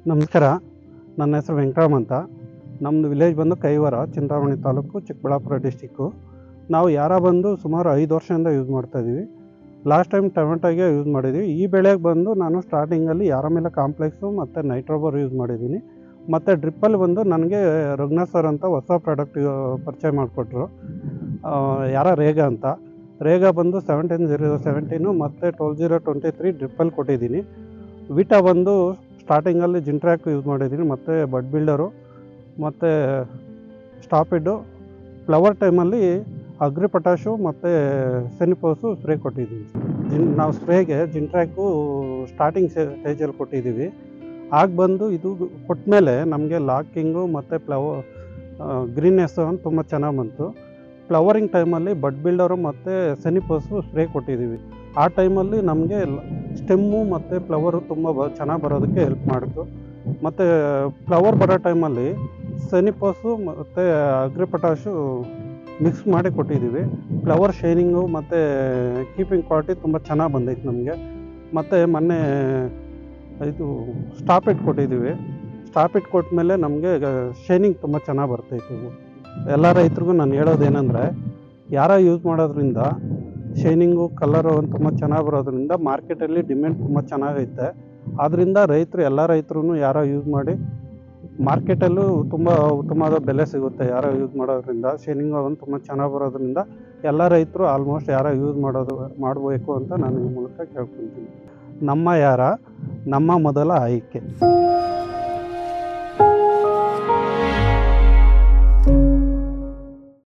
ನಮಸ್ಕಾರ. ನನ್ನ ಹೆಸರು ವೆಂಕಟರಾಮ್ ಅಂತ. ನಮ್ಮದು ವಿಲೇಜ್ ಬಂದು ಕೈವರ, ಚಿಂತಾಮಣಿ ತಾಲೂಕು, ಚಿಕ್ಕಬಳ್ಳಾಪುರ ಡಿಸ್ಟಿಕ್ಕು. ನಾವು ಯಾರ ಬಂದು ಸುಮಾರು 5 ವರ್ಷದಿಂದ ಯೂಸ್ ಮಾಡ್ತಾಯಿದ್ದೀವಿ. ಲಾಸ್ಟ್ ಟೈಮ್ ಟೊಮೆಟೋಗೆ ಯೂಸ್ ಮಾಡಿದ್ವಿ. ಈ ಬೆಳೆಗೆ ಬಂದು ನಾನು ಸ್ಟಾರ್ಟಿಂಗಲ್ಲಿ ಯಾರಾಮಿಲ್ಲ ಕಾಂಪ್ಲೆಕ್ಸು ಮತ್ತು ನೈಟ್ರೋಬರ್ ಯೂಸ್ ಮಾಡಿದ್ದೀನಿ. ಮತ್ತು ಡ್ರಿಪ್ಪಲ್ಲಿ ಬಂದು ನನಗೆ ರಘುನಾಥ್ ಸರ್ ಅಂತ ಹೊಸ ಪ್ರಾಡಕ್ಟ್ ಪರಿಚಯ ಮಾಡಿಕೊಟ್ರು. ರೇಗಾ ಅಂತ. ರೇಗಾ ಬಂದು 17-0-17 ಮತ್ತು 12-0-23 ಡ್ರಿಪ್ಪಲ್ಲಿ ಕೊಟ್ಟಿದ್ದೀನಿ. ವಿಟಾ ಬಂದು ಸ್ಟಾರ್ಟಿಂಗಲ್ಲಿ ಜಿಂಟ್ರ್ಯಾಕ್ ಯೂಸ್ ಮಾಡಿದ್ದೀನಿ, ಮತ್ತು ಬಡ್ ಬಿಲ್ಡರು ಮತ್ತು ಸ್ಟಾಪಿಡ್ಡು. ಫ್ಲವರ್ ಟೈಮಲ್ಲಿ ಅಗ್ರಿ ಪೊಟ್ಯಾಶು ಮತ್ತು ಸೆನಿಪೋಸು ಸ್ಪ್ರೇ ಕೊಟ್ಟಿದ್ದೀವಿ. ನಾವು ಸ್ಪ್ರೇಗೆ ಜಿಂಟ್ರ್ಯಾಕು ಸ್ಟಾರ್ಟಿಂಗ್ ಸ್ಟೇಜಲ್ಲಿ ಕೊಟ್ಟಿದ್ದೀವಿ. ಆಗ ಬಂದು ಇದು ಕೊಟ್ಟಮೇಲೆ ನಮಗೆ ಲಾಕಿಂಗು ಮತ್ತು ಗ್ರೀನ್ನೆಸ್ಸು ಅಂತ ತುಂಬ ಚೆನ್ನಾಗಿ ಬಂತು. ಫ್ಲವರಿಂಗ್ ಟೈಮಲ್ಲಿ ಬಡ್ ಬಿಲ್ಡರು ಮತ್ತು ಸೆನಿಪೋಸು ಸ್ಪ್ರೇ ಕೊಟ್ಟಿದ್ದೀವಿ. ಆ ಟೈಮಲ್ಲಿ ನಮಗೆ ಸ್ಟೆಮ್ಮು ಮತ್ತು ಫ್ಲವರು ತುಂಬ ಚೆನ್ನಾಗಿ ಬರೋದಕ್ಕೆ ಹೆಲ್ಪ್ ಮಾಡಿತು. ಮತ್ತು ಫ್ಲವರ್ ಬರೋ ಟೈಮಲ್ಲಿ ಸೆನಿಪೋಸು ಮತ್ತು ಅಗ್ರಿ ಪೊಟ್ಯಾಶು ಮಿಕ್ಸ್ ಮಾಡಿ ಕೊಟ್ಟಿದ್ದೀವಿ. ಫ್ಲವರ್ ಶೈನಿಂಗು ಮತ್ತು ಕೀಪಿಂಗ್ ಕ್ವಾಲಿಟಿ ತುಂಬ ಚೆನ್ನಾಗಿ ಬಂದೈತೆ ನಮಗೆ. ಮತ್ತು ಮೊನ್ನೆ ಇದು ಸ್ಟಾಪಿಟ್ ಕೊಟ್ಟಿದ್ದೀವಿ. ಸ್ಟಾಪಿಟ್ ಕೊಟ್ಟಮೇಲೆ ನಮಗೆ ಶೈನಿಂಗ್ ತುಂಬ ಚೆನ್ನಾಗಿ ಬರ್ತೈತೆ. ಎಲ್ಲ ರೈತರಿಗೂ ನಾನು ಹೇಳೋದೇನೆಂದರೆ, ಯಾರ ಯೂಸ್ ಮಾಡೋದ್ರಿಂದ ಶೈನಿಂಗು ಕಲರು ತುಂಬ ಚೆನ್ನಾಗಿ ಬರೋದ್ರಿಂದ ಮಾರ್ಕೆಟಲ್ಲಿ ಡಿಮ್ಯಾಂಡ್ ತುಂಬ ಚೆನ್ನಾಗೈತೆ. ಆದ್ದರಿಂದ ಎಲ್ಲ ರೈತರು ಯಾರೋ ಯೂಸ್ ಮಾಡಿ, ಮಾರ್ಕೆಟಲ್ಲೂ ತುಂಬ ಉತ್ತಮವಾದ ಬೆಲೆ ಸಿಗುತ್ತೆ ಯಾರೋ ಯೂಸ್ ಮಾಡೋದ್ರಿಂದ. ಶೈನಿಂಗು ಒಂದು ತುಂಬ ಚೆನ್ನಾಗಿ ಬರೋದ್ರಿಂದ ಎಲ್ಲ ರೈತರು ಆಲ್ಮೋಸ್ಟ್ ಯಾರೋ ಯೂಸ್ ಮಾಡಬೇಕು ಅಂತ ನಾನು ಈ ಮೂಲಕ ಕೇಳ್ಕೊತೀನಿ. ನಮ್ಮ ಮೊದಲ ಆಯ್ಕೆ.